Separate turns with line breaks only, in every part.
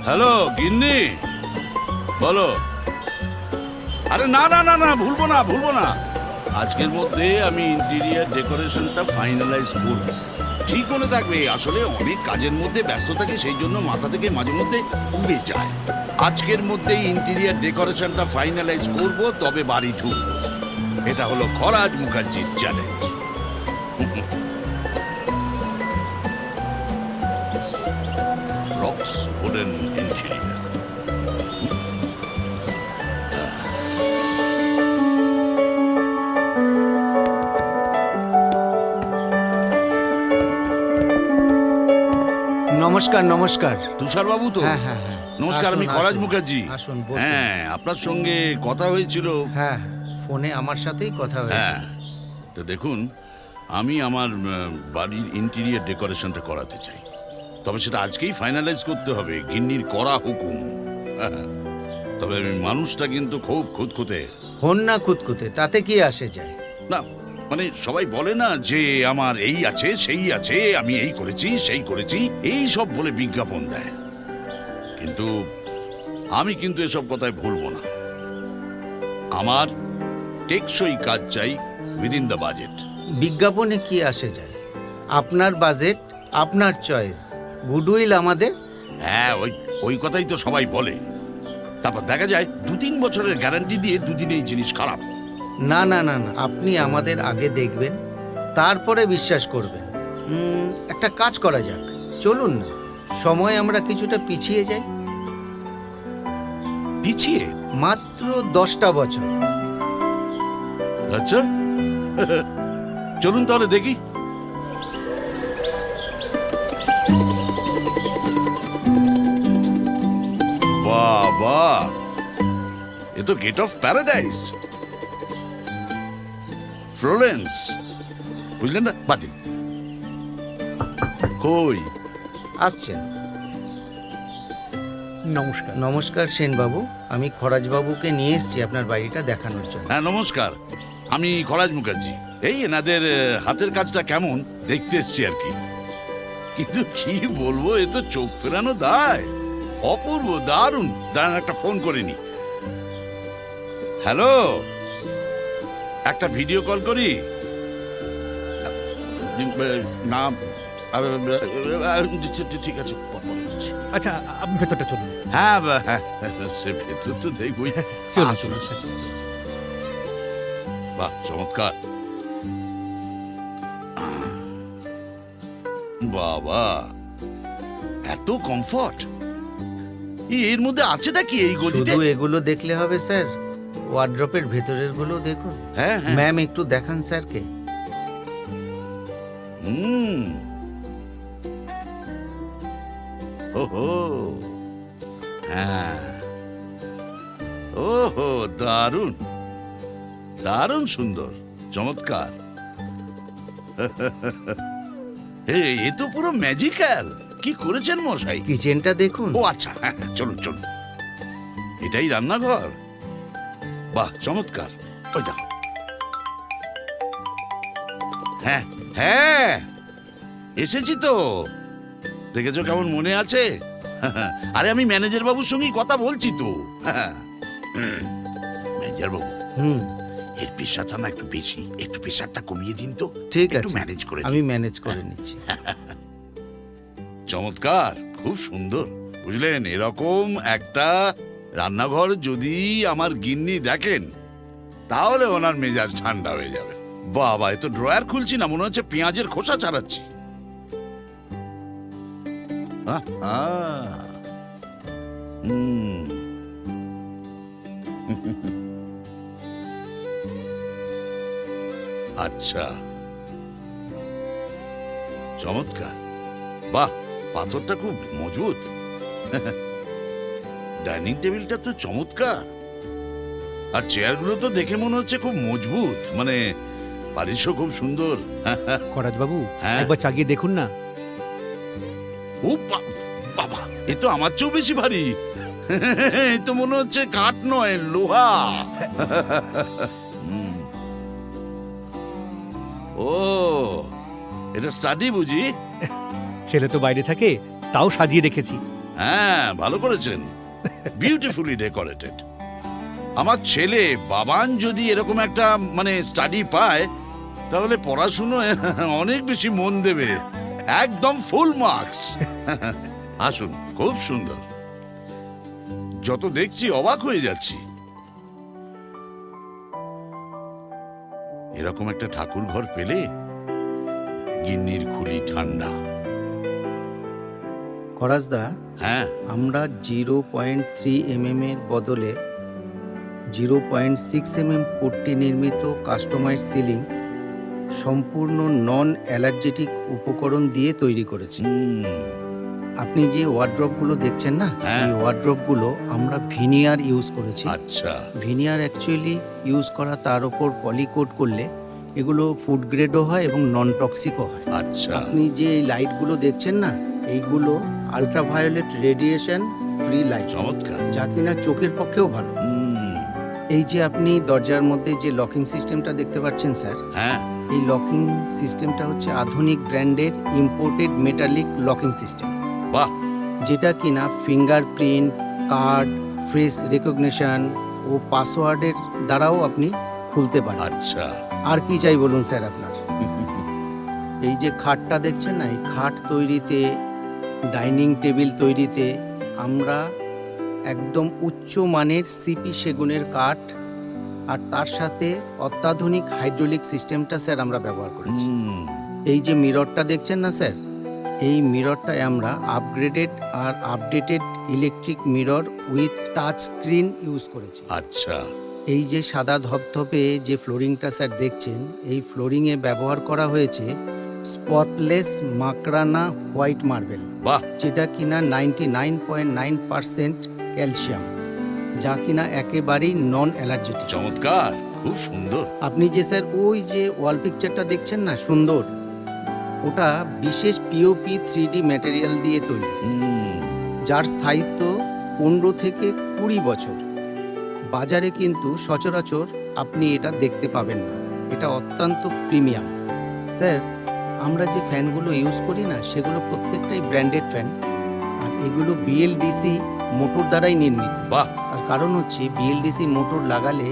Hello গিন্নি, বলো। আরে না না না না, ভুলবো না ভুলবো না। আজকের মধ্যে আমি ইন্টেরিয়ার ডেকোরেশনটা ফাইনালাইজ করব। ঠিক মনে থাকবে, আসলে অনেক কাজের মধ্যে ব্যস্ত থাকি, সেই জন্য মাথা থেকে মাঝে মধ্যে উড়ে যায়। আজকের মধ্যে ইন্টেরিয়ার ডেকোরেশনটা ফাইনালাইজ করব, তবে বাড়ি ঢুকবো। এটা হলো খরাজ মুখার্জির চ্যালেঞ্জ। Rocks wooden interior.
নমস্কার নমস্কার।
তুষার বাবু তো?
হ্যাঁ হ্যাঁ হ্যাঁ।
নমস্কার, আমি
আসুন,
খরাজ
আসুন।
মুখার্জি।
আসুন বসুন।
হ্যাঁ, আপনার সঙ্গে কথা হয়েছিল।
হ্যাঁ, ফোনে আমার সাথেই কথা
হ্যাঁ,
হয়েছে।
তো দেখুন, আমি আমার বাড়ির ইন্টেরিয়ার ডেকোরেশনটা করাতে চাই, তবে সেটা আজকেই ফাইনালাইজ করতে হবে, গিন্নির করা হুকুম। তবে আমি মানুষটা কিন্তু খুব খুঁতখুঁতে।
হন না কুতকুতে, তাতে কি আসে যায়?
না মানে সবাই বলে না যে আমার এই আছে সেই আছে, আমি এই করেছি সেই করেছি, এই সব বলে বিজ্ঞাপন দেয়। কিন্তু আমি কিন্তু এসব কথায় ভুলবো না। আমার টেকসই কাজ চাই, উইদিন দ্য বাজেট।
বিজ্ঞাপনে কি আসে যায়? আপনার বাজেট, আপনার চয়েস, গুডউইল আমাদের।
হ্যাঁ, ওই ওই কথাই তো সবাই বলে। তারপর দেখা যায় 2-3 বছরের গ্যারান্টি দিয়ে দুদিনেই জিনিস খারাপ।
না না না না, আপনি আমাদের আগে দেখবেন, তারপরে বিশ্বাস করবেন। একটা কাজ করা যাক, চলুন না, সময় আমরা কিছুটা পিছিয়ে যাই।
পিছিয়ে?
মাত্র 10টা বছর।
আচ্ছা, চলুন তাহলে দেখি। বাবা, এ তো গেট অফ প্যারাডাইস, ফ্লোরেন্স। বুঝলেন না? বাতিল। কই?
আসছেন?
নমস্কার।
নমস্কার সেনবাবু, আমি খরাজবাবুকে নিয়ে এসেছি আপনার বাড়িটা দেখানোর জন্য।
হ্যাঁ নমস্কার, আমি খরাজ মুখার্জি। এই এনাদের হাতের কাজটা কেমন দেখতে এসছি আর কি। কিন্তু কি বলবো, এ তো চোখ ফেরানো দায়। অপূর্ব, দারুণ। দাঁড়ান, একটা ফোন করে নি। হ্যালো, একটা ভিডিও কল করি না? ঠিক আছে, পর করছি।
আচ্ছা, আপনি ভেতরটা চলুন।
হ্যাঁ হ্যাঁ, সে ভেতর তো দেখবই।
চলুন
আসুন,
চলুন।
আসুন। বাহ, চমৎকার। বাবা, এত কমফর্ট এর মধ্যে আছেটা কি এই গদিতে?
শুধু এগুলো দেখলে হবে স্যার, ওয়ার্ড্রপের ভেতরের গুলো দেখুন।
হ্যাঁ হ্যাঁ।
ম্যাম একটু দেখান স্যারকে।
হুম। ওহো, হ্যাঁ, ওহো, দারুণ দারুণ সুন্দর, চমৎকার। এ তো পুরো ম্যাজিক্যাল। কি করেছেন মশাই?
কিচেনটা দেখুন।
ও আচ্ছা, হ্যাঁ হ্যাঁ, চলুন চলুন। এটাই রান্নাঘর? বাহ, চমৎকার। ওই দেখো। হ্যাঁ হ্যাঁ, এসেছি তো। দেখেছো কেমন মনে আছে? আরে আমি ম্যানেজার বাবুর সঙ্গেই কথা বলছি তো। ম্যানেজার বাবু,
হুম,
এর প্রেশারটা না একটু বেশি, একটু প্রেশারটা কমিয়ে দিন তো।
ঠিক
একটু
আছে,
ম্যানেজ করে
আমি
দিন।
ম্যানেজ করে নিচ্ছি।
চমৎকার, খুব সুন্দর। বুঝলেন, এরকম একটা রান্নাঘর যদি আমার গিন্নি দেখেন, তাহলে ওনার মেজাজ ঠান্ডা হয়ে যাবে। বাবা, এ তো ড্রয়ার খুলছি না, মনে হচ্ছে পেঁয়াজের খোসা ছাড়াচ্ছি। আহা, হুম। আচ্ছা, চমৎকার। বাহ, পাথরটা খুব মজবুত। ডাইনিং টেবিলটা তো চমৎকার, আর চেয়ারগুলো তো দেখে মনে হচ্ছে খুব মজবুত, মানে পালিশও খুব সুন্দর।
খরাজ বাবু,
হ্যাঁ?
একবার চাগিয়ে দেখুন না।
ও বাবা, এ তো আমার চেয়েও বেশি ভারী। এ তো মনে হচ্ছে কাঠ নয়, লোহা। হুম। ও, এটা স্টাডি বুঝি?
ছেলে তো বাইরে থাকে, তাও সাজিয়ে রেখেছি।
হ্যাঁ, ভালো করেছেন, বিউটিফুলি ডেকোরেটেড। আমার ছেলে বাবান যদি এরকম একটা স্টাডি পায়, তাহলে পড়াশুনোয় অনেক বেশি মন দেবে, একদম ফুল মার্কস। আসুন, খুব সুন্দর, যত দেখছি অবাক হয়ে যাচ্ছি। এরকম একটা ঠাকুর ঘর পেলে গিন্নির খুলি ঠান্ডা।
খরাজদা,
হ্যাঁ,
আমরা 0.3 mm এর বদলে 0.6 mm পট্টি নির্মিত কাস্টমাইজ সিলিং সম্পূর্ণ নন অ্যালার্জেটিক উপকরণ দিয়ে তৈরি করেছি।
হুম,
আপনি যে ওয়ার্ড্রপগুলো দেখছেন না,
হ্যাঁ।
এই ওয়ার্ড্রপগুলো আমরা ভিনিয়ার ইউজ করেছি।
আচ্ছা,
ভিনিয়ার অ্যাকচুয়ালি ইউজ করা, তার ওপর পলিকোট করলে এগুলো ফুড গ্রেডও হয় এবং নন টক্সিকও হয়।
আচ্ছা,
আপনি যে এই লাইটগুলো দেখছেন না, এইগুলো আলট্রাভায়োলেট রেডিয়েশন ফ্রি লাইট,
চমৎকার।
যা কিনা চোখের পক্ষেও ভালো।
হুম,
এই যে আপনি দরজার মধ্যে যে লকিং সিস্টেমটা দেখতে পাচ্ছেন স্যার,
হ্যাঁ,
এই লকিং সিস্টেমটা হচ্ছে আধুনিক ব্র্যান্ডের ইম্পোর্টেড মেটালিক লকিং সিস্টেম,
বাহ,
যেটা কিনা ফিঙ্গারপ্রিন্ট, কার্ড, ফেস রেকগনিশন ও পাসওয়ার্ডের দ্বারাও আপনি খুলতে পারেন।
আচ্ছা।
আর কি চাই বলুন স্যার আপনার? এই যে খাটটা দেখছেন না, এই খাট তৈরিতে, ডাইনিং টেবিল তৈরিতে আমরা একদম উচ্চ মানের সিপি সেগুনের কাঠ আর তার সাথে অত্যাধুনিক হাইড্রোলিক সিস্টেমটা স্যার আমরা ব্যবহার করেছি।
হুম,
এই যে মিররটা দেখছেন না স্যার, এই মিররটায় আমরা আপগ্রেডেড আর updated electric mirror with touch screen use করেছি।
আচ্ছা,
এই যে সাদা ধপধপে যে ফ্লোরিংটা স্যার দেখছেন, এই ফ্লোরিংয়ে ব্যবহার করা হয়েছে স্পটলেস মাকরানা হোয়াইট মার্বেল,
বাহ,
যেটা কিনা 99.9% ক্যালসিয়াম, যা কিনা একেবারেই নন অ্যালার্জেটিক।
চমৎকার, খুব সুন্দর।
আপনি যে স্যার ওই যে ওয়াল পিকচারটা দেখছেন না সুন্দর, ওটা বিশেষ পিওপি 3D ম্যাটেরিয়াল দিয়ে তৈরি,
হুম,
যার স্থায়িত্ব 15 থেকে 20 বছর। বাজারে কিন্তু সচরাচর আপনি এটা দেখতে পাবেন না, এটা অত্যন্ত প্রিমিয়াম। স্যার, আমরা যে ফ্যানগুলো ইউজ করি না, সেগুলো প্রত্যেকটাই ব্র্যান্ডেড ফ্যান, আর এগুলো বিএলডিসি মোটর দ্বারাই নির্মিত।
বাহ,
আর কারণ হচ্ছে বিএলডিসি মোটর লাগালে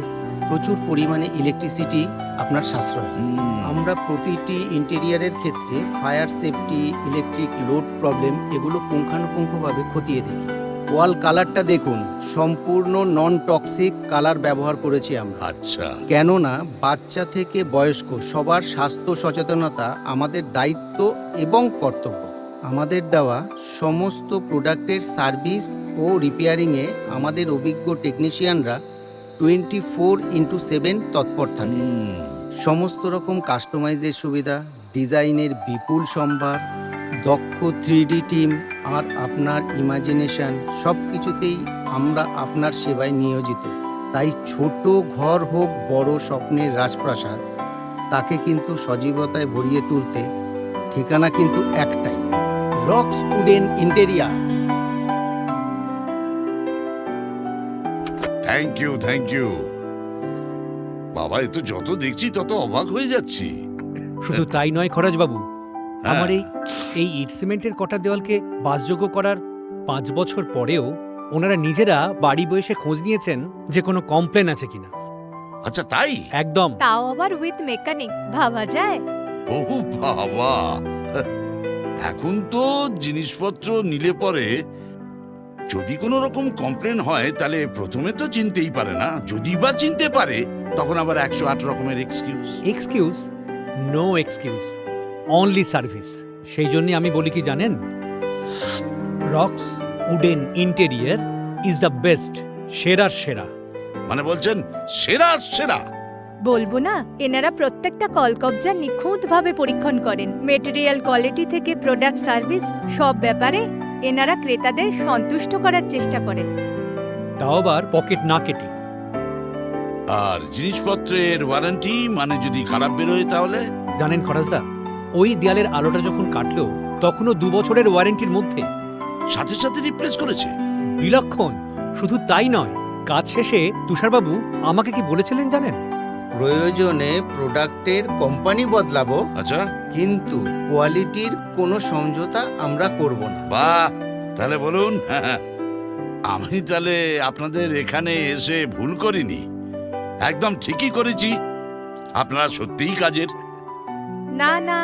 প্রচুর পরিমাণে ইলেকট্রিসিটি আপনার সাশ্রয় হয়।
হুম,
আমরা প্রতিটি ইন্টেরিয়ারের ক্ষেত্রে fire safety, electric load problem এগুলো পুঙ্খানুপুঙ্খভাবে খতিয়ে দেখি। ওয়াল কালারটা দেখুন, সম্পূর্ণ নন টক্সিক কালার ব্যবহার করেছি আমরা,
আচ্ছা,
কেননা বাচ্চা থেকে বয়স্ক সবার স্বাস্থ্য সচেতনতা আমাদের দায়িত্ব এবং কর্তব্য। আমাদের দেওয়া সমস্ত প্রোডাক্টের সার্ভিস ও রিপেয়ারিংয়ে আমাদের অভিজ্ঞ টেকনিশিয়ানরা 24/7 তৎপর থাকে।
হুম,
সমস্ত রকম কাস্টমাইজের সুবিধা, ডিজাইনের বিপুল সম্ভার, দক্ষ 3D টিম আর আপনার ইমাজিনেশন, সব কিছুতেই আমরা আপনার সেবায় নিয়োজিত। তাই ছোট ঘর হোক বড় স্বপ্নের রাজপ্রাসাদ, তাকে কিন্তু সজীবতায় ভরিয়ে তুলতে ঠিকানা কিন্তু একটাই, Rocks wooden interior.
Thank you, thank you. বাবা, এ তো যত দেখছি তত অবাক হয়ে যাচ্ছি।
শুধু তাই নয় খরাজ বাবু,
হ্যাঁ।
আমার এই ইট সিমেন্টের কটা দেওয়ালকে বাসযোগ্য করার 5 বছর পরেও ওনারা নিজেরা বাড়ি বসে খোঁজ নিয়েছেন যে কোনো কমপ্লেন আছে কিনা।
আচ্ছা, তাই?
একদম।
তাও আবার উইথ মেকানিক, ভাবা যায়?
ও বাবা, এখন তো জিনিসপত্র নিলে পরে যদি কোনো রকম কমপ্লেন হয়, তাহলে প্রথমে তো চিনতেই পারে না, যদি বা চিনতে পারে তখন আবার 108 রকমের excuse.
Excuse? No excuse, only service. সেই জন্যই আমি বলি কি জানেন, Rocks wooden interior is the best, সেরার সেরা।
মানে বলছেন সেরা সেরা?
বলবো না, এনারা প্রত্যেকটা কলকবজা নিখুঁতভাবে পরীক্ষণ করেন। মেটেরিয়াল কোয়ালিটি থেকে প্রোডাক্ট সার্ভিস, সব ব্যাপারে এনারা ক্রেতাদের সন্তুষ্ট করার চেষ্টা করেন।
তাও আবার পকেট না কেটে।
আর জিনিসপত্রের ওয়ারেন্টি, মানে যদি খারাপ বেরোয় তাহলে?
জানেন খরাজদা, ওই দেয়ালের আলোটা যখন কাটলো তখনও 2 বছরের ওয়ারেন্টির মধ্যে
সাথে সাথে রিপ্লেস করেছে?
বিলক্ষণ। শুধু তাই নয়, কাজ শেষে তুষারবাবু আমাকে কি বলেছিলেন জানেন?
প্রয়োজনে প্রোডাক্টের কোম্পানি বদলাবো,
আচ্ছা,
কিন্তু কোয়ালিটির কোনো সমঝোতা আমরা করব না।
বাহ, তাহলে বলুন, আমি তাহলে আপনাদের এখানে এসে ভুল করিনি, একদম ঠিকই করেছি। আপনারা সত্যিই কাজের।
না না,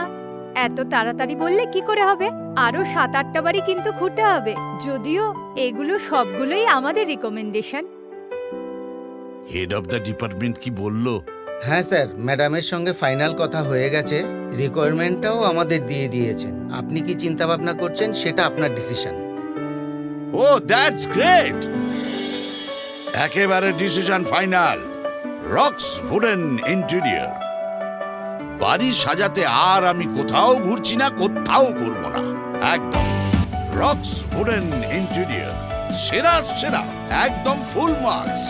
এত তাড়াতাড়ি বললে কি করে হবে? আরো 7-8টা বাড়ি কিন্তু ঘুরতে হবে, যদিও এগুলো সবগুলোই আমাদের recommendation.
Head of the department কি বললো?
হ্যাঁ স্যার, ম্যাডামের সঙ্গে ফাইনাল কথা হয়ে গেছে, রিকোয়ারমেন্টটাও আমাদের দিয়ে দিয়েছেন। আপনি কি চিন্তা ভাবনা করছেন সেটা আপনার ডিসিশন।
ও দ্যাটস গ্রেট, একেবারে decision final. Rocks wooden interior. বাড়ি সাজাতে আর আমি কোথাও ঘুরছি না, কোথাও ঘুরবো না, একদম রক্স উডেন ইন্টেরিয়র, সেরা সেরা, একদম ফুল মার্কস।